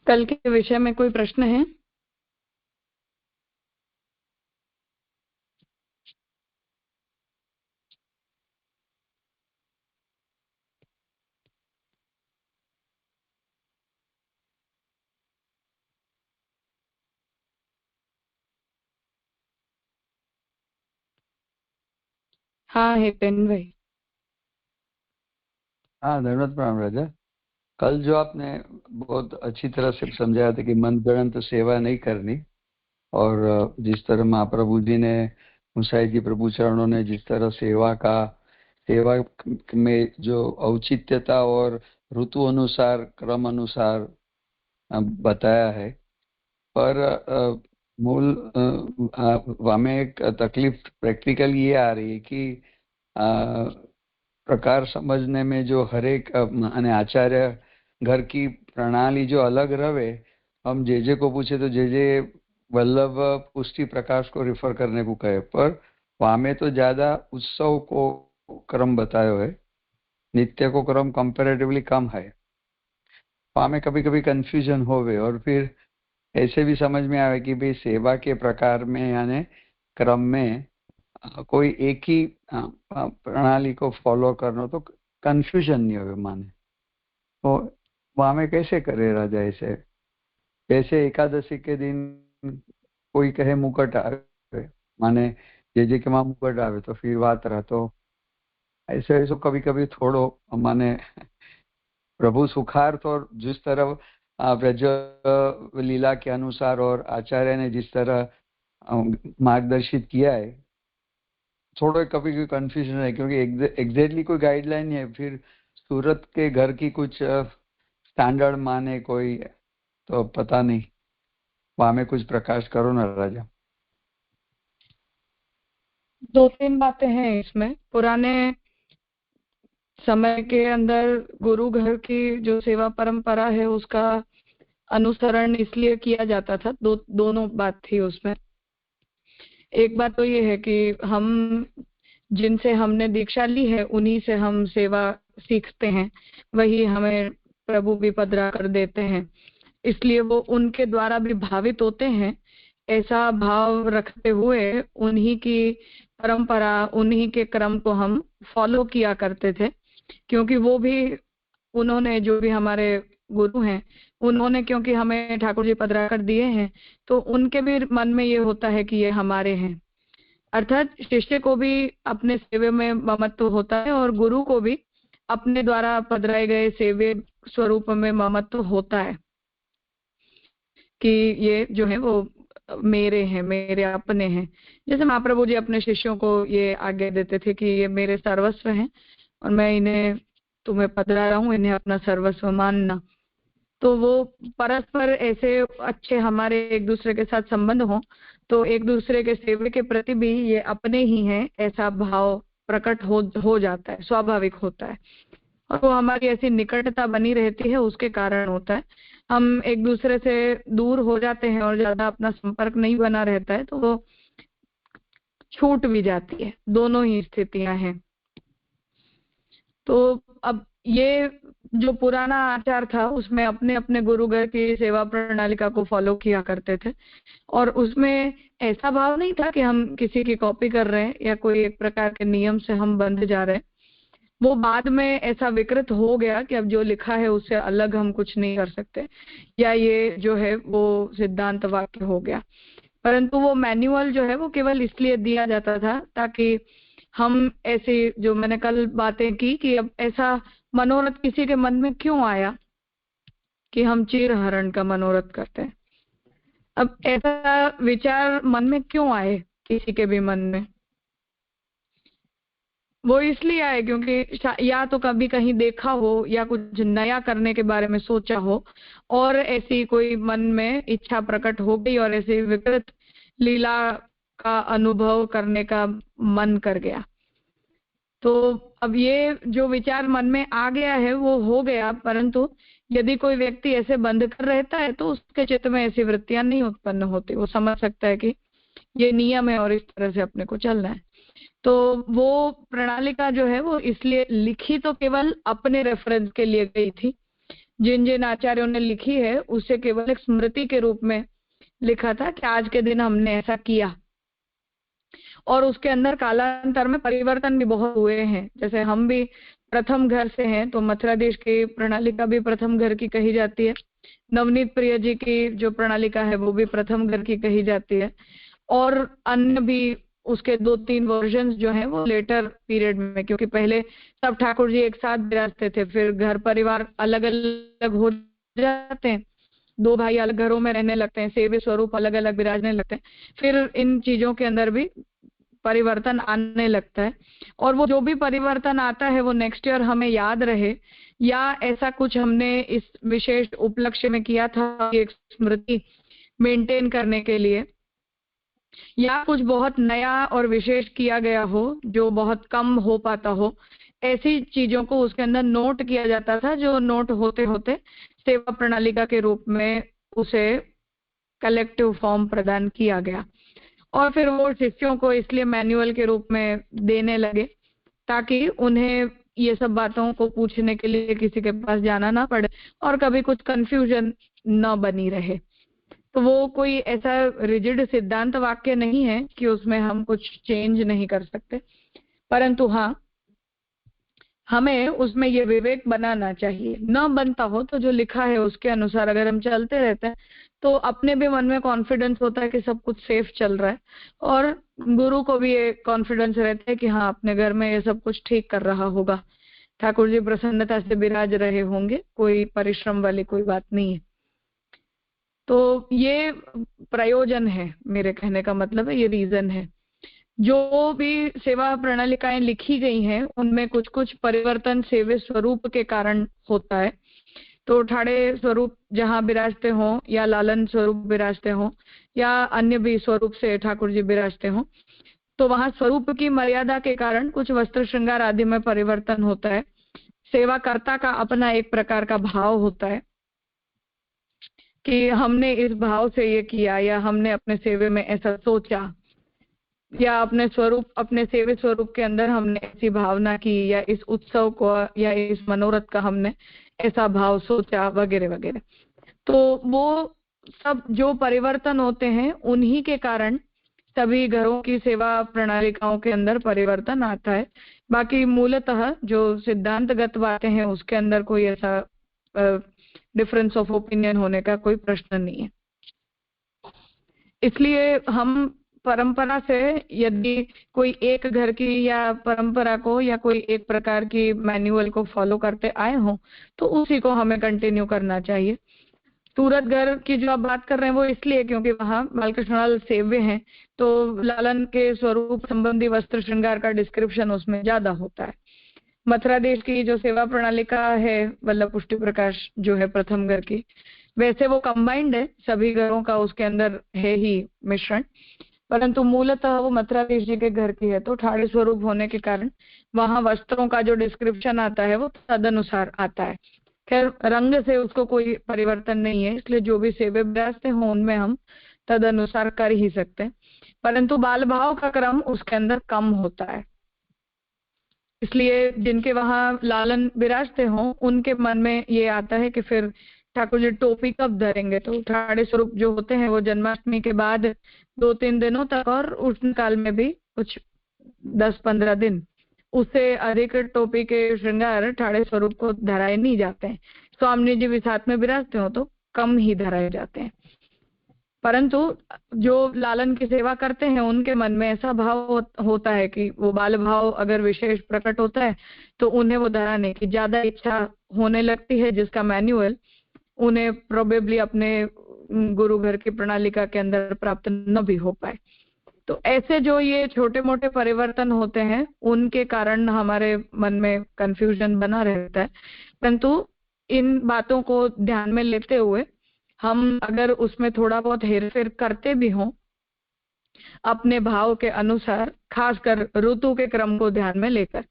कल के विषय में कोई प्रश्न है? हाँ है पेन भाई। हाँ, धन्यवाद प्रणाम राजा। कल जो आपने बहुत अच्छी तरह से समझाया था कि मनगढ़ंत सेवा नहीं करनी, और जिस तरह महाप्रभु जी ने, मुसाई जी प्रभु चरणों ने जिस तरह सेवा में जो औचित्यता और ऋतु अनुसार क्रम अनुसार बताया है, पर मूल हमें एक तकलीफ प्रैक्टिकल ये आ रही है कि प्रकार समझने में जो हरेक माने आचार्य घर की प्रणाली जो अलग रहे, हम जे को पूछे तो जे वल्लभ पुष्टि प्रकाश को रिफर करने को कहे, पर वहां में तो ज्यादा उत्सव को क्रम बतायो है, नित्य को क्रम कंपैरेटिवली कम है। वहां में कभी कभी कंफ्यूजन होवे, और फिर ऐसे भी समझ में आवे कि भाई सेवा के प्रकार में यानी क्रम में कोई एक ही प्रणाली को फॉलो करना, तो कंफ्यूजन नहीं होवे माने। तो वहां में कैसे करे राजा ऐसे? जैसे एकादशी के दिन कोई कहे मुकट आवे, माने जे के वहां मुकट आवे तो फिर बात रहा, तो ऐसे ऐसे कभी कभी थोड़ो माने प्रभु सुखार्थ और जिस तरह ब्रज लीला के अनुसार और आचार्य ने जिस तरह मार्गदर्शित किया है, थोड़ा कभी कोई कंफ्यूजन है, क्योंकि एग्जैक्टली कोई गाइडलाइन नहीं है। फिर सूरत के घर की कुछ स्टैंडर्ड माने कोई, तो पता नहीं, वहां में कुछ प्रकाश करो ना राजा। दो तीन बातें हैं इसमें। पुराने समय के अंदर गुरु घर की जो सेवा परंपरा है उसका अनुसरण इसलिए किया जाता था। दोनों बात थी उसमें। एक बात तो ये है कि हम जिनसे हमने दीक्षा ली है उन्हीं से हम सेवा सीखते हैं, वही हमें प्रभु भी पधरा कर देते हैं, इसलिए वो उनके द्वारा भी भावित होते हैं। ऐसा भाव रखते हुए उन्हीं की परंपरा, उन्हीं के क्रम को हम फॉलो किया करते थे, क्योंकि वो भी, उन्होंने जो भी हमारे गुरु हैं, उन्होंने क्योंकि हमें ठाकुर जी पधरा कर दिए हैं, तो उनके भी मन में ये होता है कि ये हमारे हैं। अर्थात शिष्य को भी अपने सेवे में ममत्व होता है और गुरु को भी अपने द्वारा पधराए गए सेवे स्वरूप में ममत्व होता है कि ये जो है वो मेरे हैं, मेरे अपने हैं। जैसे महाप्रभु जी अपने शिष्यों को ये आज्ञा देते थे कि ये मेरे सर्वस्व हैं और मैं इन्हें तुम्हें पधरा रहा हूँ, इन्हें अपना सर्वस्व मानना। तो वो परस्पर ऐसे अच्छे हमारे एक दूसरे के साथ संबंध हो, तो एक दूसरे के सेवे के प्रति भी ये अपने ही हैं ऐसा भाव प्रकट हो जाता है, स्वाभाविक होता है। और वो हमारी ऐसी निकटता बनी रहती है, उसके कारण होता है। हम एक दूसरे से दूर हो जाते हैं और ज्यादा अपना संपर्क नहीं बना रहता है, तो वो छूट भी जाती है। दोनों ही स्थितियां हैं। तो अब ये जो पुराना आचार था उसमें अपने अपने गुरुघर की सेवा प्रणालिका को फॉलो किया करते थे, और उसमें ऐसा भाव नहीं था कि हम किसी की कॉपी कर रहे हैं या कोई एक प्रकार के नियम से हम बंध जा रहे हैं। वो बाद में ऐसा विकृत हो गया कि अब जो लिखा है उससे अलग हम कुछ नहीं कर सकते, या ये जो है वो सिद्धांत वाक्य हो गया। परंतु वो मैनुअल जो है वो केवल इसलिए दिया जाता था ताकि हम ऐसी, जो मैंने कल बातें की कि अब ऐसा मनोरथ किसी के मन में क्यों आया कि हम चीर हरण का मनोरथ करते हैं। अब ऐसा विचार मन में क्यों आए किसी के भी मन में? वो इसलिए आए क्योंकि या तो कभी कहीं देखा हो या कुछ नया करने के बारे में सोचा हो, और ऐसी कोई मन में इच्छा प्रकट हो गई और ऐसी विकृत लीला का अनुभव करने का मन कर गया। तो अब ये जो विचार मन में आ गया है वो हो गया, परंतु यदि कोई व्यक्ति ऐसे बंध कर रहता है तो उसके चित्त में ऐसी वृत्तियां नहीं उत्पन्न होती। वो समझ सकता है कि ये नियम है और इस तरह से अपने को चलना है। तो वो प्रणालिका जो है वो इसलिए लिखी तो केवल अपने रेफरेंस के लिए गई थी, जिन जिन आचार्यों ने लिखी है उसे केवल एक स्मृति के रूप में लिखा था कि आज के दिन हमने ऐसा किया, और उसके अंदर कालांतर में परिवर्तन भी बहुत हुए हैं। जैसे हम भी प्रथम घर से हैं, तो मथुरा देश की प्रणालिका भी प्रथम घर की कही जाती है। नवनीत प्रिय जी की जो प्रणालिका है वो भी प्रथम घर की कही जाती है, और अन्य भी उसके 2-3 वर्जन्स जो हैं वो लेटर पीरियड में, क्योंकि पहले सब ठाकुर जी एक साथ विराजते थे, फिर घर परिवार अलग अलग हो जाते हैं, 2 भाई अलग घरों में रहने लगते हैं, सेवे स्वरूप अलग अलग विराजने लगते हैं, फिर इन चीजों के अंदर भी परिवर्तन आने लगता है। और वो जो भी परिवर्तन आता है वो नेक्स्ट ईयर हमें याद रहे, या ऐसा कुछ हमने इस विशेष उपलक्ष्य में किया था, एक स्मृति मेंटेन करने के लिए, या कुछ बहुत नया और विशेष किया गया हो जो बहुत कम हो पाता हो, ऐसी चीजों को उसके अंदर नोट किया जाता था, जो नोट होते होते सेवा प्रणालिका के रूप में उसे कलेक्टिव फॉर्म प्रदान किया गया। और फिर वो शिष्यों को इसलिए मैनुअल के रूप में देने लगे ताकि उन्हें ये सब बातों को पूछने के लिए किसी के पास जाना ना पड़े और कभी कुछ कंफ्यूजन न बनी रहे। तो वो कोई ऐसा रिजिड सिद्धांत वाक्य नहीं है कि उसमें हम कुछ चेंज नहीं कर सकते, परंतु हाँ, हमें उसमें ये विवेक बनाना चाहिए। न बनता हो तो जो लिखा है उसके अनुसार अगर हम चलते रहते हैं तो अपने भी मन में कॉन्फिडेंस होता है कि सब कुछ सेफ चल रहा है, और गुरु को भी ये कॉन्फिडेंस रहता है कि हाँ, अपने घर में ये सब कुछ ठीक कर रहा होगा, ठाकुर जी प्रसन्नता से विराज रहे होंगे, कोई परिश्रम वाली कोई बात नहीं है। तो ये प्रयोजन है, मेरे कहने का मतलब है, ये रीजन है। जो भी सेवा प्रणालिकाएं लिखी गई हैं उनमें कुछ कुछ परिवर्तन सेवे स्वरूप के कारण होता है। तो ठाड़े स्वरूप जहाँ विराजते हो, या लालन स्वरूप विराजते हो, या अन्य भी स्वरूप से ठाकुर जी विराजते हो, तो वहां स्वरूप की मर्यादा के कारण कुछ वस्त्र श्रृंगार आदि में परिवर्तन होता है। सेवाकर्ता का अपना एक प्रकार का भाव होता है कि हमने इस भाव से ये किया, या हमने अपने सेवे में ऐसा सोचा, या अपने स्वरूप, अपने सेवे स्वरूप के अंदर हमने ऐसी भावना की, या इस उत्सव को या इस मनोरथ का हमने ऐसा भाव सोचा, वगैरह वगैरह। तो वो सब जो परिवर्तन होते हैं उन्हीं के कारण सभी घरों की सेवा प्रणालिकाओं के अंदर परिवर्तन आता है। बाकी मूलतः जो सिद्धांतगत बातें हैं उसके अंदर कोई ऐसा डिफरेंस ऑफ ओपिनियन होने का कोई प्रश्न नहीं है। इसलिए हम परंपरा से यदि कोई एक घर की या परंपरा को या कोई एक प्रकार की मैनुअल को फॉलो करते आए हो तो उसी को हमें कंटिन्यू करना चाहिए। सूरतगढ़ की जो आप बात कर रहे हैं वो इसलिए क्योंकि वहाँ बालकृष्ण सेव्य हैं, तो लालन के स्वरूप संबंधी वस्त्र श्रृंगार का डिस्क्रिप्शन उसमें ज्यादा होता है। मथुरा देश की जो सेवा प्रणालिका है वल्लभ पुष्टि प्रकाश जो है प्रथम घर की, वैसे वो कंबाइंड है, सभी घरों का उसके अंदर है ही मिश्रण, परंतु मूलतः वो मथुरा देश जी के घर की है। तो ठाड़े स्वरूप होने के कारण वहां वस्त्रों का जो डिस्क्रिप्शन आता है वो तदनुसार आता है। खैर रंग से उसको कोई परिवर्तन नहीं है, इसलिए जो भी सेवे विराजते हों उनमें हम तदनुसार कर ही सकते हैं, परंतु बाल भाव का क्रम उसके अंदर कम होता है। इसलिए जिनके वहां लालन विराजते हों उनके मन में ये आता है कि फिर ठाकुर जी टोपी कब धरेंगे। तो ठाड़े स्वरूप जो होते हैं वो जन्माष्टमी के बाद 2-3 दिनों तक, और उष्ण काल में भी कुछ 10-15 दिन, उससे अधिक टोपी के श्रृंगार ठाड़े स्वरूप को धराए नहीं जाते हैं। स्वामी जी भी साथ में विराजते हो तो कम ही धराए जाते हैं, परंतु जो लालन की सेवा करते हैं उनके मन में ऐसा भाव होता है कि वो बाल भाव अगर विशेष प्रकट होता है तो उन्हें वो धराने की ज्यादा इच्छा होने लगती है, जिसका मैनुअल उन्हें प्रोबेबली अपने गुरु घर की प्रणालिका के अंदर प्राप्त न भी हो पाए। तो ऐसे जो ये छोटे मोटे परिवर्तन होते हैं उनके कारण हमारे मन में कंफ्यूजन बना रहता है, परंतु इन बातों को ध्यान में लेते हुए हम अगर उसमें थोड़ा बहुत हेरफेर करते भी हों अपने भाव के अनुसार, खासकर ऋतु के क्रम को ध्यान में लेकर,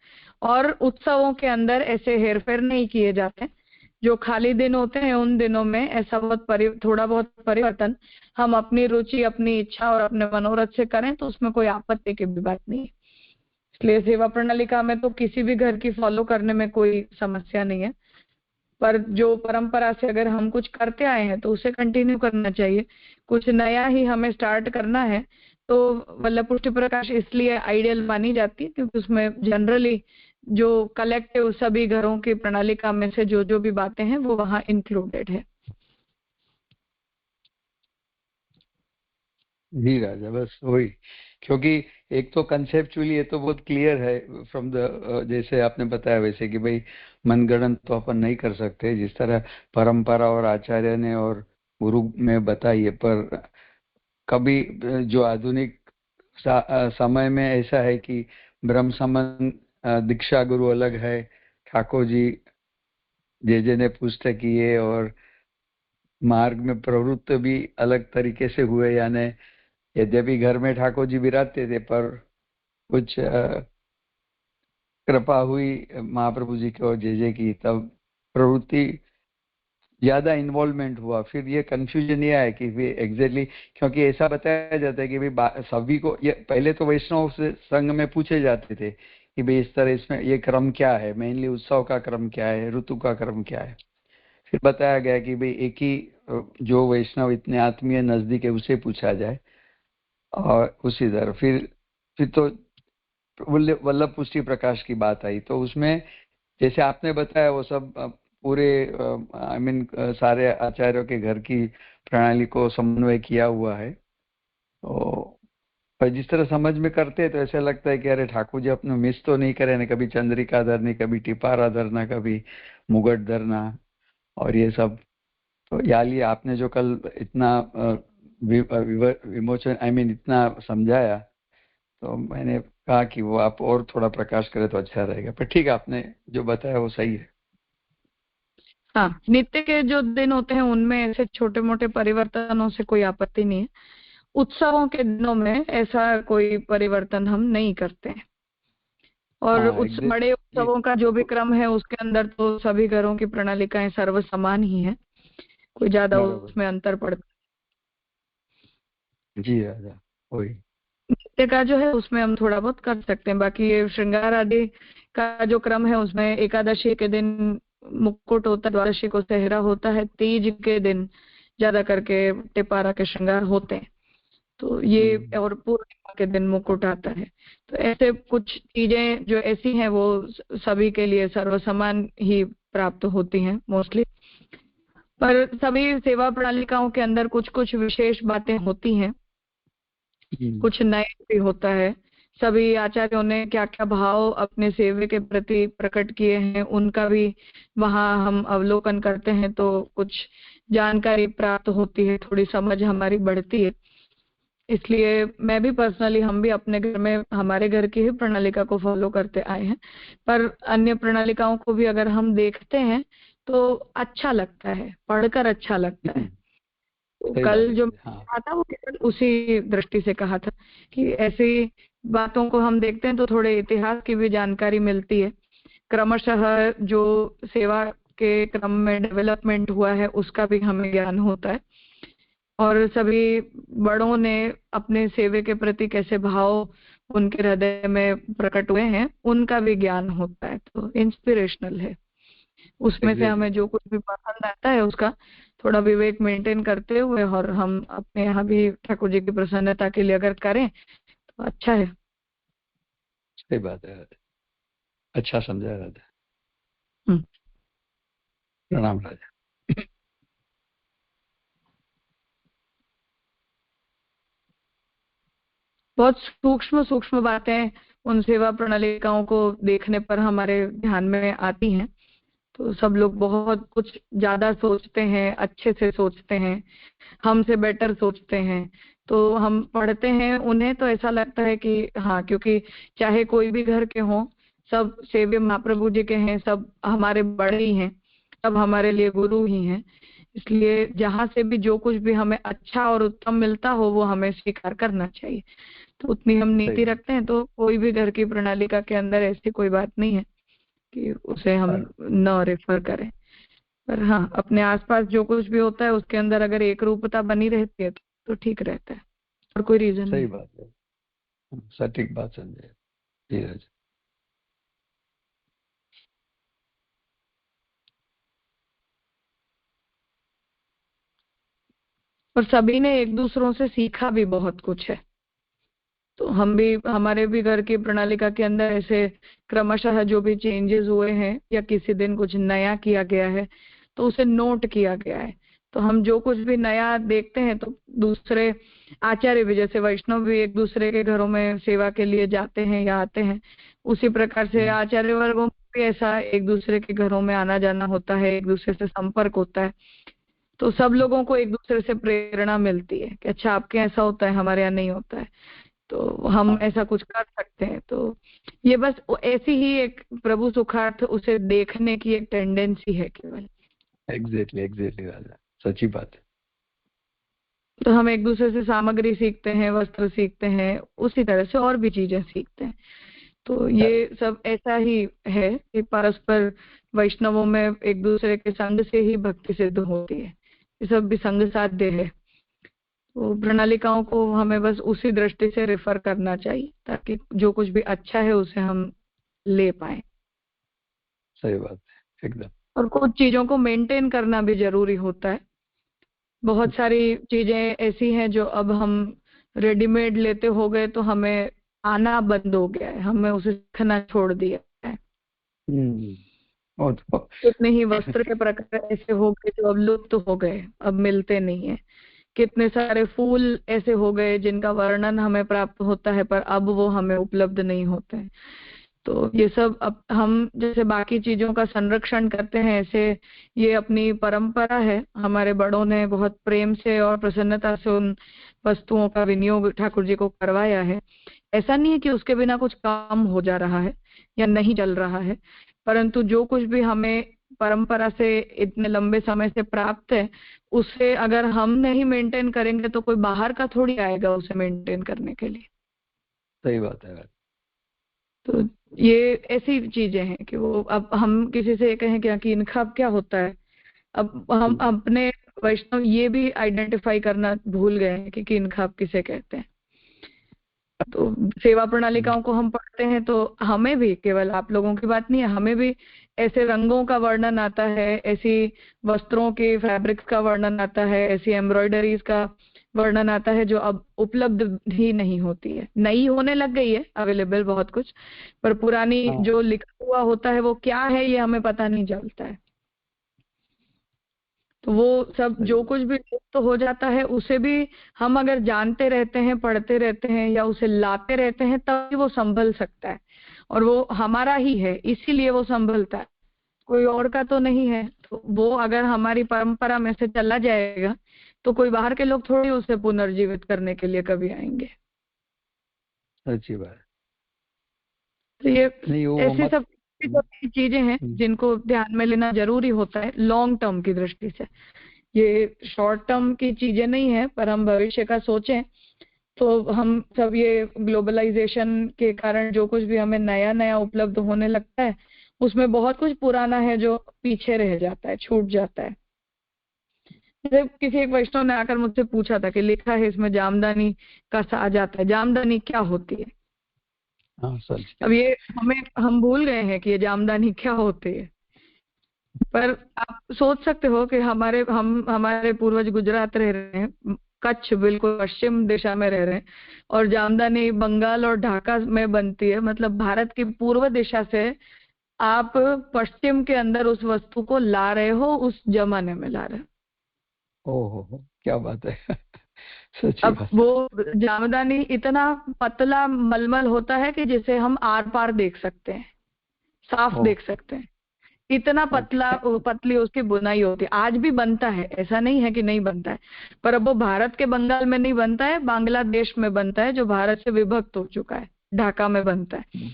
और उत्सवों के अंदर ऐसे हेरफेर नहीं किए जाते। जो खाली दिन होते हैं उन दिनों में ऐसा थोड़ा बहुत परिवर्तन हम अपनी रुचि, अपनी इच्छा और अपने मनोरथ से करें तो उसमें कोई आपत्ति की भी बात नहीं है। इसलिए सेवा प्रणालिका में तो किसी भी घर की फॉलो करने में कोई समस्या नहीं है। पर जो परंपरा से अगर हम कुछ करते आए हैं तो उसे कंटिन्यू करना चाहिए। कुछ नया ही हमें स्टार्ट करना है तो वल्लभ पुष्टि प्रकाश इसलिए आइडियल मानी जाती है क्योंकि उसमें जनरली जो कलेक्टिव सभी घरों की प्रणालिका में से जो जो भी बातें हैं वो वहाँ इंक्लूडेड है। जी राजा, बस वही, क्योंकि एक तो कंसेप्चुअली ये तो बहुत क्लियर है फ्रॉम द, जैसे आपने बताया वैसे कि भाई मनगढ़ंत तो अपन नहीं कर सकते जिस तरह परंपरा और आचार्य ने और गुरु में बताई है। पर कभी जो आधुनिक समय में ऐसा है कि ब्रह्म समन दीक्षा गुरु अलग है, ठाकुर जी जे ने पुस्तक किए और मार्ग में प्रवृत्त भी अलग तरीके से हुए, यानी यद्यपि घर में ठाकुर जी विराजते थे पर कुछ कृपा हुई महाप्रभु जी की और जे की, तब प्रवृत्ति ज्यादा इन्वॉल्वमेंट हुआ। फिर ये कंफ्यूजन ये आया कि भी एग्जैक्टली, क्योंकि ऐसा बताया जाता है कि भाई सभी को ये पहले तो वैष्णव से संघ में पूछे जाते थे कि भाई इस तरह इसमें ये क्रम क्या है, मेनली उत्सव का क्रम क्या है, ऋतु का क्रम क्या है। फिर बताया गया कि भाई एक ही जो वैष्णव इतने आत्मीय नजदीक है उसे पूछा जाए। और उसी तरह फिर तो वल्लभ पुष्टि प्रकाश की बात आई, तो उसमें जैसे आपने बताया वो सब पूरे आई मीन सारे आचार्यों के घर की प्रणाली को समन्वय किया हुआ है। तो पर जिस तरह समझ में करते हैं तो ऐसा लगता है कि अरे ठाकुर जी अपने मिस तो नहीं करे ना, कभी चंद्रिका धरनी, कभी टिपारा धरना, कभी मुगट धरना और ये सब। तो याली आपने जो कल इतना विमोचन आई मीन इतना समझाया, तो मैंने कहा कि वो आप और थोड़ा प्रकाश करें तो अच्छा रहेगा। पर ठीक है, आपने जो बताया वो सही है। हाँ, नित्य के जो दिन होते हैं उनमें ऐसे छोटे मोटे परिवर्तनों से कोई आपत्ति नहीं है। उत्सवों के दिनों में ऐसा कोई परिवर्तन हम नहीं करते हैं। और हाँ बड़े एग्जैक्टली। उत्सवों का जो भी क्रम है उसके अंदर तो सभी घरों की प्रणालिकाएं सर्व समान ही है, कोई ज्यादा बराबर। उसमें अंतर पड़ता। जी राजा, वही। नृत्य का जो है उसमें हम थोड़ा बहुत कर सकते हैं, बाकी ये श्रृंगार आदि का जो क्रम है उसमें एकादशी के दिन मुकुट होता है, द्वादशी को सेहरा होता है, तीज के दिन ज्यादा करके टिपारा के श्रृंगार होते हैं। तो ये और पूर्णिमा के दिन मुकुट आता है। तो ऐसे कुछ चीजें जो ऐसी हैं वो सभी के लिए सर्व समान ही प्राप्त होती हैं मोस्टली। पर सभी सेवा प्रणालिकाओं के अंदर कुछ कुछ विशेष बातें होती हैं, कुछ नए भी होता है। सभी आचार्यों ने क्या क्या भाव अपने सेवे के प्रति प्रकट किए हैं उनका भी वहाँ हम अवलोकन करते हैं, तो कुछ जानकारी प्राप्त होती है, थोड़ी समझ हमारी बढ़ती है। इसलिए मैं भी पर्सनली, हम भी अपने घर में हमारे घर की ही प्रणालिका को फॉलो करते आए हैं। पर अन्य प्रणालिकाओं को भी अगर हम देखते हैं तो अच्छा लगता है, पढ़कर अच्छा लगता है। तो सही बात कल जो है। हाँ। कहा था वो केवल उसी दृष्टि से कहा था कि ऐसी बातों को हम देखते हैं तो थोड़े इतिहास की भी जानकारी मिलती है। क्रमशः जो सेवा के क्रम में डेवलपमेंट हुआ है उसका भी हमें ज्ञान होता है। और सभी बड़ों ने अपने सेवे के प्रति कैसे भाव उनके हृदय में प्रकट हुए हैं उनका भी ज्ञान होता है, तो इंस्पिरेशनल है। उसमें से एग्जैक्टली। हमें जो कुछ भी पसंद आता है उसका थोड़ा विवेक मेंटेन करते हुए और हम अपने यहाँ भी ठाकुर जी की प्रसन्नता के लिए अगर करें तो अच्छा है। सही बात है राजा, अच्छा समझा राजा। हम्म। प्रणाम राजा। बहुत सूक्ष्म सूक्ष्म बातें उन सेवा प्रणालिकाओं को देखने पर हमारे ध्यान में आती हैं। तो सब लोग बहुत कुछ ज्यादा सोचते हैं, अच्छे से सोचते हैं, हमसे बेटर सोचते हैं। तो हम पढ़ते हैं उन्हें तो ऐसा लगता है कि हाँ, क्योंकि चाहे कोई भी घर के हों, सब सेव्य महाप्रभु जी के हैं, सब हमारे बड़े ही हैं, सब हमारे लिए गुरु ही हैं। इसलिए जहां से भी जो कुछ भी हमें अच्छा और उत्तम मिलता हो वो हमें स्वीकार करना चाहिए। तो उतनी हम सही नीति बात। रखते हैं, तो कोई भी घर की प्रणालिका के अंदर ऐसी कोई बात नहीं है कि उसे हम हाँ, न रेफर करें। पर हाँ, अपने आसपास जो कुछ भी होता है उसके अंदर अगर एक रूपता बनी रहती है तो ठीक रहता है, और कोई रीजन सही नहीं। बात है। सटीक बात समझे। जी राजा। और सभी ने एक दूसरों से सीखा भी बहुत कुछ है। तो हम भी, हमारे भी घर की प्रणालिका के अंदर ऐसे क्रमशः जो भी चेंजेस हुए हैं या किसी दिन कुछ नया किया गया है तो उसे नोट किया गया है। तो हम जो कुछ भी नया देखते हैं तो दूसरे आचार्य भी, जैसे वैष्णव भी एक दूसरे के घरों में सेवा के लिए जाते हैं या आते हैं, उसी प्रकार से आचार्य वर्गों में भी ऐसा एक दूसरे के घरों में आना जाना होता है, एक दूसरे से संपर्क होता है। तो सब लोगों को एक दूसरे से प्रेरणा मिलती है कि अच्छा आपके यहाँ ऐसा होता है, हमारे यहाँ नहीं होता है, तो हम ऐसा कुछ कर सकते हैं। तो ये बस ऐसी ही एक प्रभु सुखार्थ उसे देखने की एक टेंडेंसी है केवल। एग्जैक्टली राजा, सच्ची बात है। तो हम एक दूसरे से सामग्री सीखते हैं, वस्त्र सीखते हैं, उसी तरह से और भी चीजें सीखते हैं। तो ये सब ऐसा ही है कि परस्पर वैष्णवों में एक दूसरे के संग से ही भक्ति सिद्ध होती है। ये सब भी संग साध्य है। तो प्रणालिकाओं को हमें बस उसी दृष्टि से रेफर करना चाहिए ताकि जो कुछ भी अच्छा है उसे हम ले पाए। सही बात है एकदम। और कुछ चीजों को मेंटेन करना भी जरूरी होता है। बहुत सारी चीजें ऐसी हैं जो अब हम रेडीमेड लेते हो गए तो हमें आना बंद हो गया है, हमें उसे सीखना छोड़ दिया है। कितने ही वस्त्र के प्रकार ऐसे हो गए जो अब लुप्त हो गए, अब मिलते नहीं है। कितने सारे फूल ऐसे हो गए जिनका वर्णन हमें प्राप्त होता है पर अब वो हमें उपलब्ध नहीं होते हैं। तो ये सब अब हम जैसे बाकी चीजों का संरक्षण करते हैं, ऐसे ये अपनी परंपरा है। हमारे बड़ों ने बहुत प्रेम से और प्रसन्नता से उन वस्तुओं का विनियोग ठाकुर जी को करवाया है। ऐसा नहीं है कि उसके बिना कुछ काम हो जा रहा है या नहीं चल रहा है, परंतु जो कुछ भी हमें परंपरा से इतने लंबे समय से प्राप्त है उसे अगर हम नहीं मेंटेन करेंगे तो कोई बाहर का थोड़ी आएगा उसे मेंटेन करने के लिए। सही बात है। तो ये ऐसी चीजें हैं कि वो अब हम किसी से कहें कि यकीन खाब क्या होता है, अब हम अपने वैष्णव ये भी आइडेंटिफाई करना भूल गए हैं कि कीन खाब किसे कहते हैं। तो सेवा प्रणालिकाओं को हम पढ़ते हैं तो हमें भी, केवल आप लोगों की बात नहीं है, हमें भी ऐसे रंगों का वर्णन आता है, ऐसी वस्त्रों के फैब्रिक्स का वर्णन आता है, ऐसी एम्ब्रॉयडरीज का वर्णन आता है जो अब उपलब्ध ही नहीं होती है। नई होने लग गई है अवेलेबल बहुत कुछ, पर पुरानी जो लिखा हुआ होता है वो क्या है ये हमें पता नहीं चलता है। तो वो सब जो कुछ भी लुप्त हो जाता है उसे भी हम अगर जानते रहते हैं, पढ़ते रहते हैं या उसे लाते रहते हैं तभी वो संभल सकता है। और वो हमारा ही है इसीलिए वो संभलता है, कोई और का तो नहीं है। तो वो अगर हमारी परंपरा में से चला जाएगा तो कोई बाहर के लोग थोड़ी उसे पुनर्जीवित करने के लिए कभी आएंगे। अच्छी बात। तो ये ऐसी सब चीजें हैं जिनको ध्यान में लेना जरूरी होता है लॉन्ग टर्म की दृष्टि से। ये शॉर्ट टर्म की चीजें नहीं है, पर हम भविष्य का सोचें तो हम सब ये ग्लोबलाइजेशन के कारण जो कुछ भी हमें नया नया उपलब्ध होने लगता है उसमें बहुत कुछ पुराना है जो पीछे रह जाता है, छूट जाता है। जैसे किसी एक वैष्णव ने आकर मुझसे पूछा था कि लिखा है इसमें जामदानी का साज आता है, जामदानी क्या होती है? अब ये हम भूल गए हैं कि ये जामदानी क्या होती है। पर आप सोच सकते हो कि हमारे पूर्वज गुजरात रह रहे हैं, कच्छ बिल्कुल पश्चिम दिशा में रह रहे हैं, और जामदानी बंगाल और ढाका में बनती है। मतलब भारत की पूर्व दिशा से आप पश्चिम के अंदर उस वस्तु को ला रहे हो, उस जमाने में ला रहे हो। ओहो, क्या बात है। अब वो जामदानी इतना पतला मलमल होता है कि जिसे हम आर पार देख सकते हैं, साफ देख सकते हैं, इतना पतली उसकी बुनाई होती है। आज भी बनता है, ऐसा नहीं है कि नहीं बनता है, पर अब वो भारत के बंगाल में नहीं बनता है, बांग्लादेश में बनता है जो भारत से विभक्त हो चुका है, ढाका में बनता है।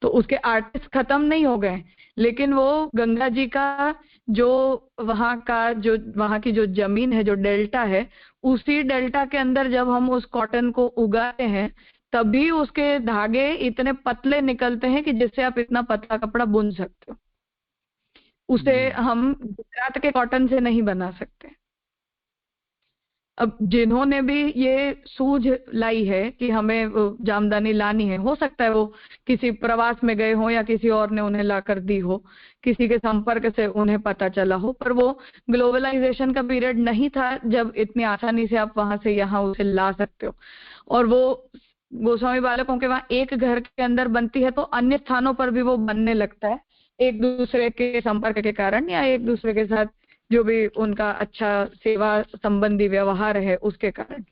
तो उसके आर्टिस्ट खत्म नहीं हो गए, लेकिन वो गंगा जी का जो वहां की जो जमीन है, जो डेल्टा है, उसी डेल्टा के अंदर जब हम उस कॉटन को उगाते हैं तभी उसके धागे इतने पतले निकलते हैं कि जिससे आप इतना पतला कपड़ा बुन सकते हो। उसे हम गुजरात के कॉटन से नहीं बना सकते। अब जिन्होंने भी ये सूझ लाई है कि हमें जामदानी लानी है, हो सकता है वो किसी प्रवास में गए हो या किसी और ने उन्हें ला कर दी हो, किसी के संपर्क से उन्हें पता चला हो, पर वो ग्लोबलाइजेशन का पीरियड नहीं था जब इतनी आसानी से आप वहां से यहाँ उसे ला सकते हो। और वो गोस्वामी बालकों के वहां एक घर के अंदर बनती है तो अन्य स्थानों पर भी वो बनने लगता है, एक दूसरे के संपर्क के कारण या एक दूसरे के साथ जो भी उनका अच्छा सेवा संबंधी व्यवहार है उसके कारण।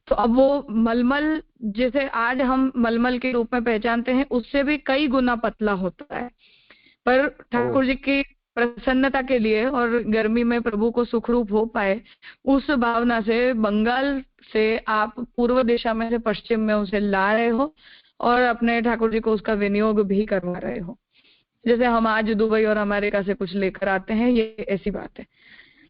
तो अब वो मलमल जिसे आज हम मलमल के रूप में पहचानते हैं उससे भी कई गुना पतला होता है, पर ठाकुर जी की प्रसन्नता के लिए और गर्मी में प्रभु को सुखरूप हो पाए उस भावना से बंगाल से आप पूर्व दिशा में से पश्चिम में उसे ला रहे हो और अपने ठाकुर जी को उसका विनियोग भी करवा रहे हो। जैसे हम आज दुबई और अमेरिका से कुछ लेकर आते हैं, ये ऐसी बात है।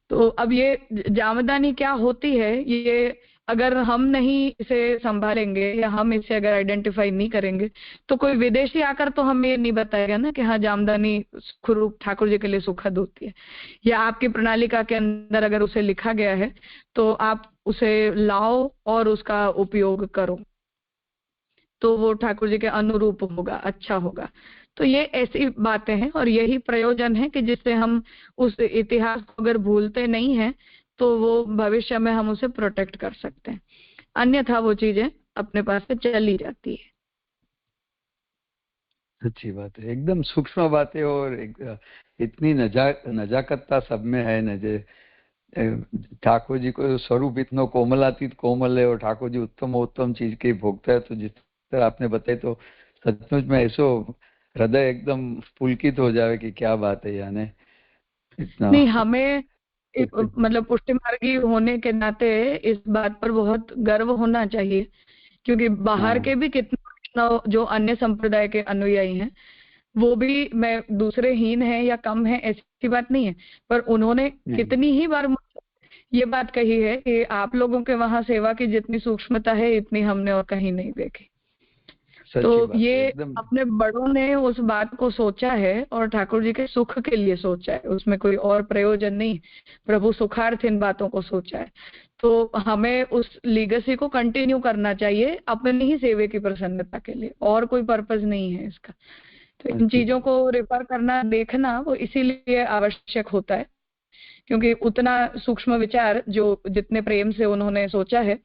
तो अब ये जामदानी क्या होती है, ये अगर हम नहीं इसे संभालेंगे या हम इसे अगर आइडेंटिफाई नहीं करेंगे तो कोई विदेशी आकर तो हमें ये नहीं बताएगा ना कि हाँ जामदानी सुखरूप ठाकुर जी के लिए सुखद होती है, या आपकी प्रणालिका के अंदर अगर उसे लिखा गया है तो आप उसे लाओ और उसका उपयोग करो तो वो ठाकुर जी के अनुरूप होगा, अच्छा होगा। तो ये ऐसी बातें हैं और यही प्रयोजन है कि जिससे हम उस इतिहास को अगर भूलते नहीं हैं तो वो भविष्य में हम उसे प्रोटेक्ट कर सकते हैं, अन्यथा वो चीजें अपने पास से चली जाती है। अच्छी बात है, एकदम सूक्ष्म बातें और इतनी नजाकतता सब में है न। जे ठाकुर जी को स्वरूप इतनो कोमलातीत कोमल है और ठाकुर जी उत्तम चीज के भोगता है, तो जिस तरह आपने बताई तो सचमुच में ऐसो हृदय एकदम पुलकित हो जाए कि क्या बात है। यानी इतना नहीं, हमें मतलब पुष्टि मार्गी होने के नाते इस बात पर बहुत गर्व होना चाहिए, क्योंकि बाहर के भी कितना जो अन्य संप्रदाय के अनुयायी हैं वो भी, मैं दूसरे हीन है या कम है ऐसी बात नहीं है, पर उन्होंने कितनी ही बार ये बात कही है कि आप लोगों के वहां सेवा की जितनी सूक्ष्मता है इतनी हमने और कहीं नहीं देखी। तो ये अपने बड़ों ने उस बात को सोचा है और ठाकुर जी के सुख के लिए सोचा है, उसमें कोई और प्रयोजन नहीं, प्रभु सुखार्थ इन बातों को सोचा है। तो हमें उस लीगेसी को कंटिन्यू करना चाहिए अपनी ही सेवे की प्रसन्नता के लिए, और कोई पर्पस नहीं है इसका। तो इन चीजों को रेफर करना, देखना वो इसीलिए आवश्यक होता है क्योंकि उतना सूक्ष्म विचार जो जितने प्रेम से उन्होंने सोचा है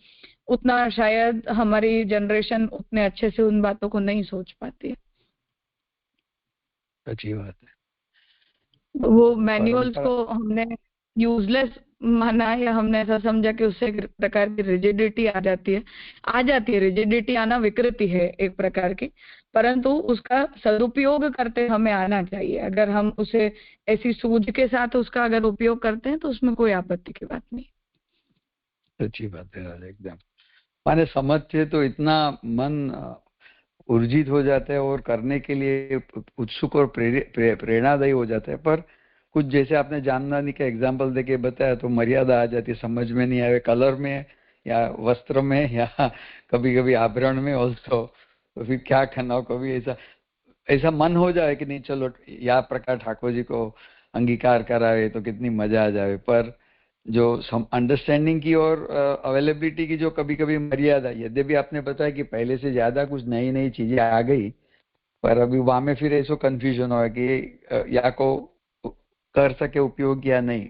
उतना शायद हमारी जनरेशन उतने अच्छे से उन बातों को नहीं सोच पाती है। अच्छी बात है। वो मैनुअल्स को हमने यूजलेस माना या हमने ऐसा समझा कि उससे एक प्रकार की रिजिडिटी आ जाती है। रिजिडिटी आना विकृति है एक प्रकार की, परंतु उसका सदुपयोग करते हमें आना चाहिए। अगर हम उसे ऐसी सूझ के साथ उसका अगर उपयोग करते हैं तो उसमें कोई आपत्ति की बात नहीं। अच्छी बात है एकदम। माने समझते तो इतना मन ऊर्जित हो जाता है और करने के लिए उत्सुक और प्रेरणादायी हो जाता है, पर कुछ जैसे आपने जामदानी का एग्जाम्पल देके बताया तो मर्यादा आ जाती है, समझ में नहीं आए कलर में या वस्त्र में या कभी कभी आभरण में ऑल्सो, तो फिर क्या करना हो। कभी ऐसा मन हो जाए कि नहीं चलो या प्रकार ठाकुर जी को अंगीकार करावे तो कितनी मजा आ जाए, पर जो अंडरस्टैंडिंग की और अवेलेबिलिटी की जो कभी कभी मर्यादा, यद्यपि आपने बताया कि पहले से ज्यादा कुछ नई नई चीजें आ गई, पर अभी वहां में फिर ऐसा कंफ्यूजन हो कि या को कर सके उपयोग या नहीं,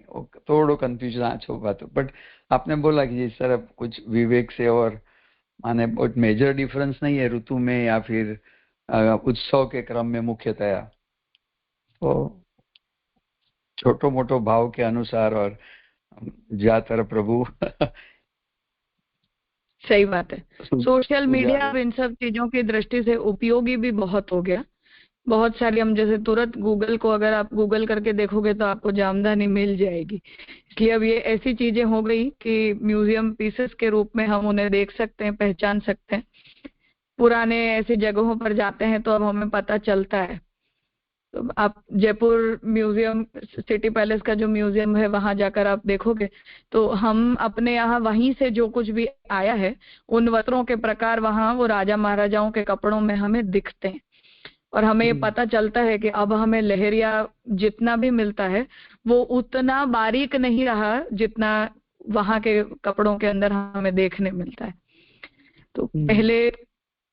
थोड़ा कंफ्यूजन आज हो बात। बट आपने बोला कि जिस तरह कुछ विवेक से, और माने बहुत मेजर डिफरेंस नहीं है ऋतु में या फिर उत्सव के क्रम में मुख्यतया, तो छोटो मोटो भाव के अनुसार और ज्यादातर प्रभु सही बात है। सोशल मीडिया इन सब चीजों की दृष्टि से उपयोगी भी बहुत हो गया। बहुत सारी, हम जैसे तुरंत गूगल को अगर आप गूगल करके देखोगे तो आपको जामदानी मिल जाएगी। इसलिए अब ये ऐसी चीजें हो गई कि म्यूजियम पीसेस के रूप में हम उन्हें देख सकते हैं, पहचान सकते हैं। पुराने ऐसी जगहों पर जाते हैं तो अब हमें पता चलता है। तो आप जयपुर म्यूजियम, सिटी पैलेस का जो म्यूजियम है वहां जाकर आप देखोगे तो हम अपने यहाँ वहीं से जो कुछ भी आया है उन वस्त्रों के प्रकार वहां वो राजा महाराजाओं के कपड़ों में हमें दिखते हैं, और हमें ये पता चलता है कि अब हमें लहरिया जितना भी मिलता है वो उतना बारीक नहीं रहा जितना वहां के कपड़ों के अंदर हमें देखने मिलता है। तो पहले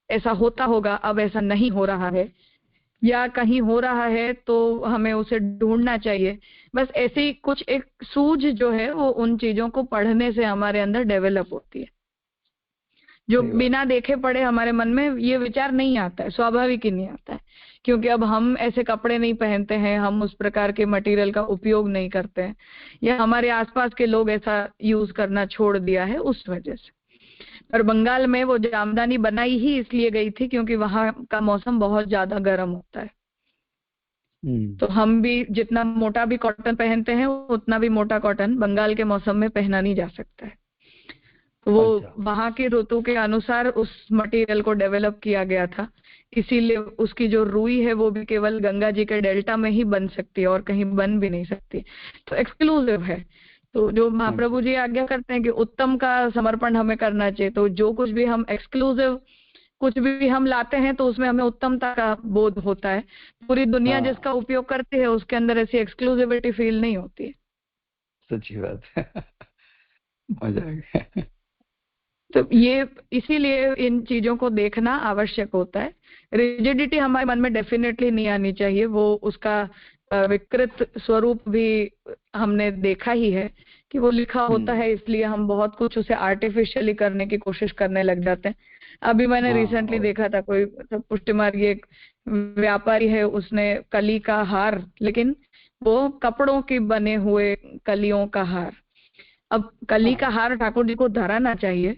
ऐसा होता होगा, अब ऐसा नहीं हो रहा है, या कहीं हो रहा है तो हमें उसे ढूंढना चाहिए। बस ऐसे ही कुछ एक सूझ जो है वो उन चीजों को पढ़ने से हमारे अंदर डेवलप होती है, जो बिना देखे पढ़े हमारे मन में ये विचार नहीं आता है, स्वाभाविक ही नहीं आता है, क्योंकि अब हम ऐसे कपड़े नहीं पहनते हैं, हम उस प्रकार के मटेरियल का उपयोग नहीं करते हैं, या हमारे आसपास के लोग ऐसा यूज करना छोड़ दिया है उस वजह से। और बंगाल में वो जामदानी बनाई ही इसलिए गई थी क्योंकि वहां का मौसम बहुत ज्यादा गर्म होता है। तो हम भी जितना मोटा भी कॉटन पहनते हैं उतना भी मोटा कॉटन बंगाल के मौसम में पहना नहीं जा सकता है। तो वो वहां के ऋतु के अनुसार उस मटेरियल को डेवलप किया गया था, इसीलिए उसकी जो रुई है वो भी केवल गंगा जी के डेल्टा में ही बन सकती है और कहीं बन भी नहीं सकती, तो एक्सक्लूसिव है। तो जो महाप्रभु जी आज्ञा करते हैं कि उत्तम का समर्पण हमें करना चाहिए, तो जो कुछ भी हम एक्सक्लूसिव कुछ भी हम लाते हैं तो उसमें हमें उत्तमता का बोध होता है। पूरी दुनिया जिसका उपयोग करती है उसके अंदर ऐसी एक्सक्लूसिविटी फील नहीं होती है। सच्ची बात है। मजा आ गया। तो ये इसीलिए इन चीजों को देखना आवश्यक होता है। रिजिडिटी हमारे मन में डेफिनेटली नहीं आनी चाहिए, वो उसका विकृत स्वरूप भी हमने देखा ही है कि वो लिखा होता है, इसलिए हम बहुत कुछ उसे आर्टिफिशियली करने की कोशिश करने लग जाते हैं। अभी मैंने रिसेंटली देखा था, कोई पुष्टि मार्गी एक व्यापारी है, उसने कली का हार, लेकिन वो कपड़ों के बने हुए कलियों का हार। अब कली का हार ठाकुर जी को धराना चाहिए,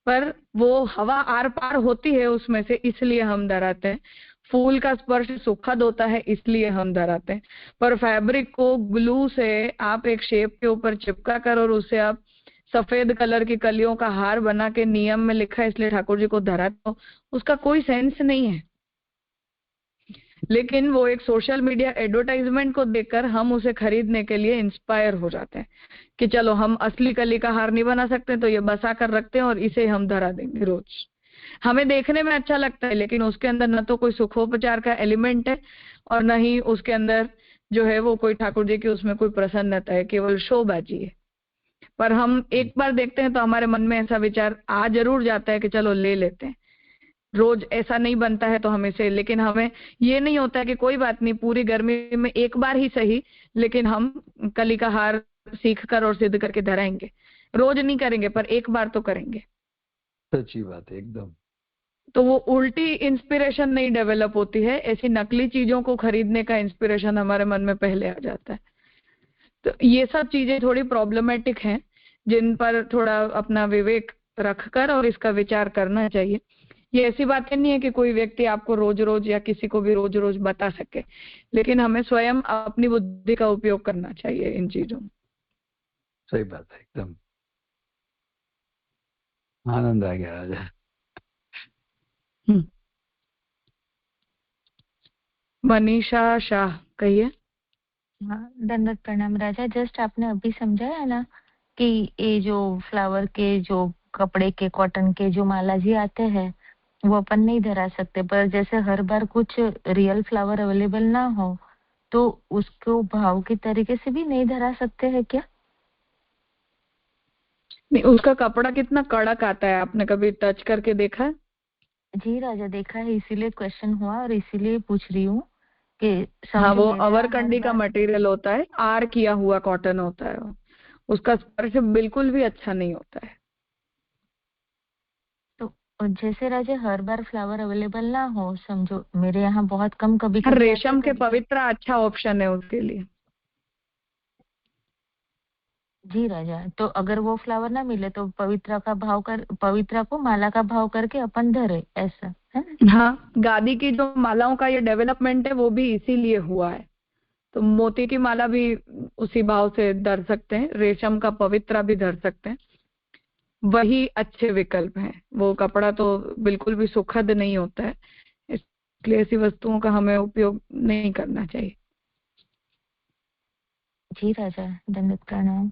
पर वो हवा आर पार होती है उसमें से, इसलिए हम धराते हैं। फूल का स्पर्श सुखद होता है इसलिए हम धराते हैं, पर फैब्रिक को ग्लू से आप एक शेप के ऊपर चिपका कर और उसे आप सफेद कलर की कलियों का हार बना के नियम में लिखा है इसलिए ठाकुर जी को धरा, तो उसका कोई सेंस नहीं है। लेकिन वो एक सोशल मीडिया एडवर्टाइजमेंट को देखकर हम उसे खरीदने के लिए इंस्पायर हो जाते हैं कि चलो हम असली कली का हार नहीं बना सकते तो ये बसा कर रखते हैं और इसे हम धरा देंगे रोज। हमें देखने में अच्छा लगता है लेकिन उसके अंदर न तो कोई सुखोपचार का एलिमेंट है और न ही उसके अंदर जो है वो कोई ठाकुर जी की उसमें कोई प्रसन्नता है, केवल शोबाजी है। पर हम एक बार देखते हैं तो हमारे मन में ऐसा विचार आ जरूर जाता है कि चलो ले लेते हैं। रोज ऐसा नहीं बनता है तो हमें से, लेकिन हमें ये नहीं होता है कि कोई बात नहीं, पूरी गर्मी में एक बार ही सही, लेकिन हम कली का हार सीख कर और सिद्ध करके धराएंगे। रोज नहीं करेंगे पर एक बार तो करेंगे। सच्ची बात है एकदम। तो वो उल्टी इंस्पिरेशन नहीं डेवलप होती है, ऐसी नकली चीजों को खरीदने का इंस्पिरेशन हमारे मन में पहले आ जाता है। तो ये सब चीजें थोड़ी प्रॉब्लमेटिक हैं, जिन पर थोड़ा अपना विवेक रखकर और इसका विचार करना चाहिए। ये ऐसी बातें नहीं है कि कोई व्यक्ति आपको रोज रोज या किसी को भी रोज रोज बता सके, लेकिन हमें स्वयं अपनी बुद्धि का उपयोग करना चाहिए इन चीजों में। सही बात है एकदम। आनंद आ गया राजा। मनीषा शाह, कहिए। हाँ, दंडवत प्रणाम राजा। जस्ट आपने अभी समझाया ना कि ये जो फ्लावर के, जो कपड़े के, कॉटन के जो माला जी आते हैं वो अपन नहीं धरा सकते, पर जैसे हर बार कुछ रियल फ्लावर अवेलेबल ना हो तो उसको भाव के तरीके से भी नहीं धरा सकते हैं क्या? नहीं, उसका कपड़ा कितना कड़क आता है, आपने कभी टच करके देखा है? जी राजा, देखा है, इसीलिए क्वेश्चन हुआ और इसीलिए पूछ रही हूँ कि हाँ, समझो वो मेरे यहाँ हर अवरकंडी का बार। मटेरियल होता है, आर किया हुआ कॉटन होता है, उसका स्पर्श बिल्कुल भी अच्छा नहीं होता है। तो जैसे राजा हर बार फ्लावर अवेलेबल ना हो, समझो मेरे यहाँ बहुत कम कभी हाँ, कभी आते, रेशम के कभी पवित्र अच्छा ऑप्शन है उसके लिए। जी राजा, तो अगर वो फ्लावर ना मिले तो पवित्रा का भाव कर, पवित्रा को माला का भाव करके अपन धरे, ऐसा है ना? हाँ, गादी की जो मालाओं का ये डेवलपमेंट है वो भी इसीलिए हुआ है। तो मोती की माला भी उसी भाव से धर सकते हैं, रेशम का पवित्रा भी धर सकते हैं, वही अच्छे विकल्प हैं। वो कपड़ा तो बिल्कुल भी सुखद नहीं होता है, इसलिए ऐसी वस्तुओं का हमें उपयोग नहीं करना चाहिए। जी राजा, दंडवत प्रणाम।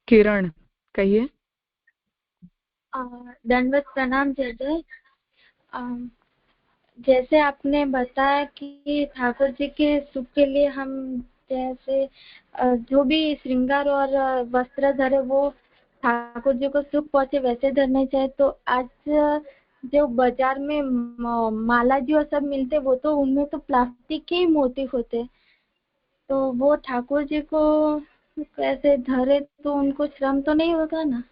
किरण, कहिए। दंडवत प्रणाम जय जय। जैसे आपने बताया कि ठाकुर जी के सुख के लिए हम जैसे जो भी श्रृंगार और वस्त्र धरे वो ठाकुर जी को सुख पहुंचे वैसे धरने चाहिए। तो आज जो बाजार में माला जी और सब मिलते वो तो उनमें तो प्लास्टिक के ही मोती होते, तो वो ठाकुर जी को कैसे धरे तो उनको श्रम तो नहीं होगा ना?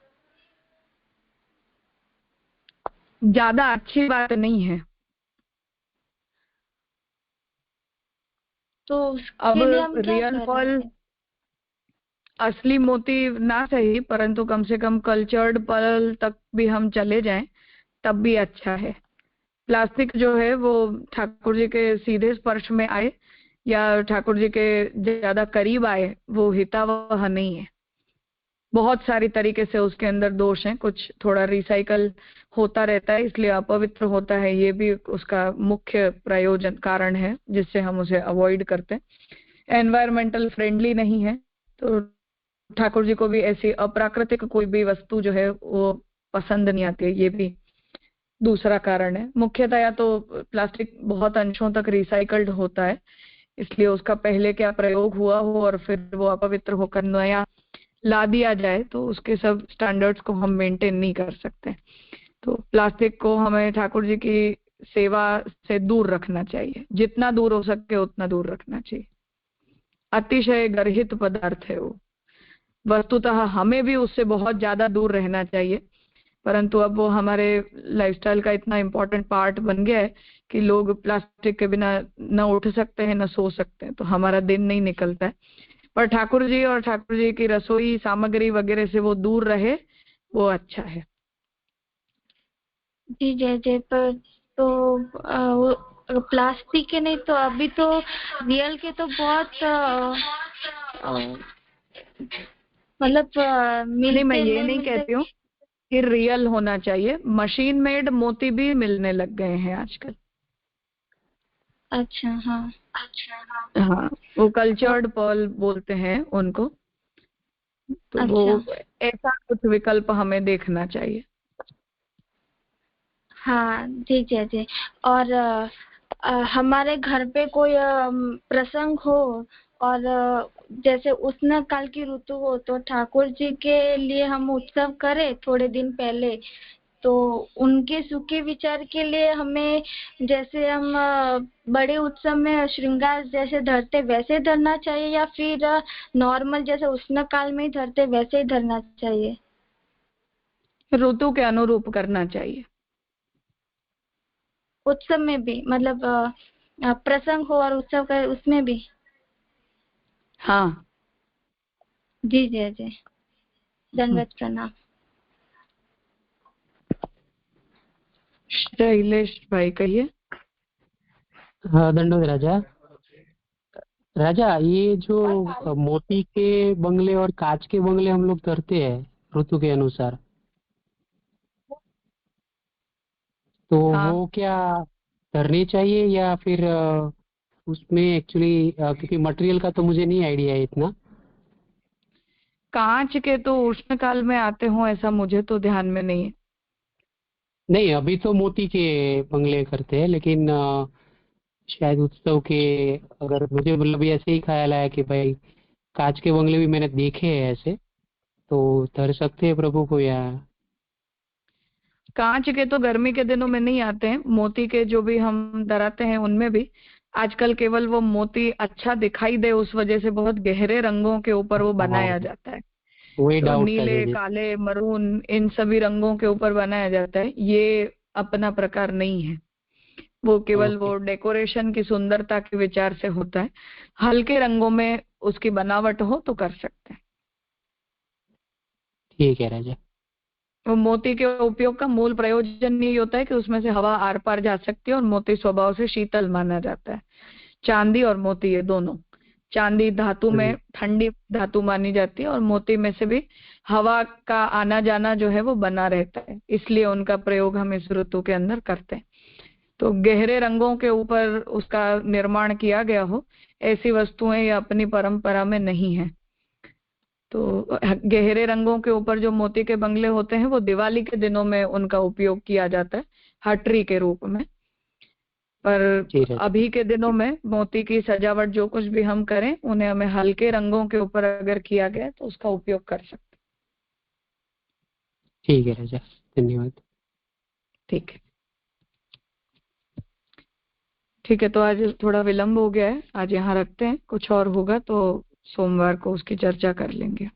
ज्यादा अच्छी बात नहीं है। तो अब उसके लिए हम क्या रियल कर फॉल रहे हैं? असली मोती ना सही, परंतु कम से कम कल्चर्ड पर्ल तक भी हम चले जाएं तब भी अच्छा है। प्लास्टिक जो है वो ठाकुर जी के सीधे स्पर्श में आए या ठाकुर जी के ज्यादा करीब आए वो हितावह नहीं है। बहुत सारी तरीके से उसके अंदर दोष हैं, कुछ थोड़ा रिसाइकल होता रहता है इसलिए अपवित्र होता है, ये भी उसका मुख्य प्रयोजन कारण है जिससे हम उसे अवॉइड करते हैं। एनवायरमेंटल फ्रेंडली नहीं है, तो ठाकुर जी को भी ऐसी अप्राकृतिक कोई भी वस्तु जो है वो पसंद नहीं आती है, ये भी दूसरा कारण है। मुख्यतया तो प्लास्टिक बहुत अंशों तक रिसाइकल्ड होता है, इसलिए उसका पहले क्या प्रयोग हुआ हो और फिर वो अपवित्र होकर नया ला दिया जाए तो उसके सब स्टैंडर्ड्स को हम मेंटेन नहीं कर सकते। तो प्लास्टिक को हमें ठाकुर जी की सेवा से दूर रखना चाहिए, जितना दूर हो सके उतना दूर रखना चाहिए। अतिशय गर्हित पदार्थ है वो, वस्तुतः हमें भी उससे बहुत ज्यादा दूर रहना चाहिए, परंतु अब वो हमारे लाइफस्टाइल का इतना इम्पोर्टेंट पार्ट बन गया है कि लोग प्लास्टिक के बिना न उठ सकते हैं न सो सकते हैं, तो हमारा दिन नहीं निकलता है। पर ठाकुर जी और ठाकुर जी की रसोई सामग्री वगैरह से वो दूर रहे वो अच्छा है। जी जय जय। पर तो प्लास्टिक के नहीं तो अभी तो रियल के तो बहुत मतलब नहीं, मिलते मैं ये नहीं नहीं मिलते। कहती हूँ कि रियल होना चाहिए, मशीन मेड मोती भी मिलने लग गए हैं आजकल। अच्छा हाँ। हाँ, वो कल्चर्ड पर्ल बोलते हैं उनको, तो वो अच्छा ऐसा कुछ विकल्प हमें देखना चाहिए। हाँ जी जय जय। और हमारे घर पे कोई प्रसंग हो और जैसे उष्ण काल की ऋतु हो तो ठाकुर जी के लिए हम उत्सव करें थोड़े दिन पहले, तो उनके सुखी विचार के लिए हमें जैसे हम बड़े उत्सव में श्रृंगार जैसे धरते वैसे धरना चाहिए या फिर नॉर्मल जैसे उष्ण काल में ही धरते वैसे ही धरना चाहिए? ऋतु के अनुरूप करना चाहिए। उत्सव में भी मतलब प्रसंग हो और उत्सव का उसमें भी? हाँ जी जय जय। दंडवत प्रणाम। शैलेश भाई कहिए। हाँ दंडवत राजा। राजा ये जो मोती के बंगले और कांच के बंगले हम लोग करते हैं ऋतु के अनुसार, तो हाँ, वो क्या करनी चाहिए या फिर उसमें एक्चुअली क्योंकि मटेरियल का तो मुझे नहीं आइडिया है इतना। कांच के तो उष्ण काल में आते हों ऐसा मुझे तो ध्यान में नहीं है। नहीं अभी तो मोती के बंगले करते हैं, लेकिन शायद उत्सव के, अगर मुझे मतलब ये ऐसे ही ख्याल आया कि भाई कांच के बंगले भी मैंने देखे हैं ऐसे, तो धर सकते हैं प्रभु को या? कांच के तो गर्मी के दिनों में नहीं आते हैं, मोती के जो भी हम धराते हैं उनमें भी आजकल केवल वो मोती अच्छा दिखाई दे उस वजह से बहुत गहरे रंगों के ऊपर वो हाँ बनाया जाता है। वही तो डाउट था नीले, जी। काले, मरून इन सभी रंगों के ऊपर बनाया जाता है, ये अपना प्रकार नहीं है। वो केवल ओके वो डेकोरेशन की सुंदरता के विचार से होता है। हल्के रंगों में उसकी बनावट हो तो कर सकते हैं। ठीक है राजा। वो मोती के उपयोग का मूल प्रयोजन यही होता है कि उसमें से हवा आर पार जा सकती है और मोती स्वभाव से शीतल माना जाता है। चांदी और मोती ये दोनों, चांदी धातु में ठंडी धातु मानी जाती है और मोती में से भी हवा का आना जाना जो है वो बना रहता है, इसलिए उनका प्रयोग हम इस ऋतु के अंदर करते हैं। तो गहरे रंगों के ऊपर उसका निर्माण किया गया हो ऐसी वस्तुएं या अपनी परंपरा में नहीं है। तो गहरे रंगों के ऊपर जो मोती के बंगले होते हैं वो दिवाली के दिनों में उनका उपयोग किया जाता है हटरी के रूप में, पर जी राजा। अभी के दिनों में मोती की सजावट जो कुछ भी हम करें उन्हें हमें हल्के रंगों के ऊपर अगर किया गया तो उसका उपयोग कर सकते। ठीक है राजा, धन्यवाद। ठीक है, ठीक है। तो आज थोड़ा विलंब हो गया है, आज यहाँ रखते हैं। कुछ और होगा तो सोमवार को उसकी चर्चा कर लेंगे।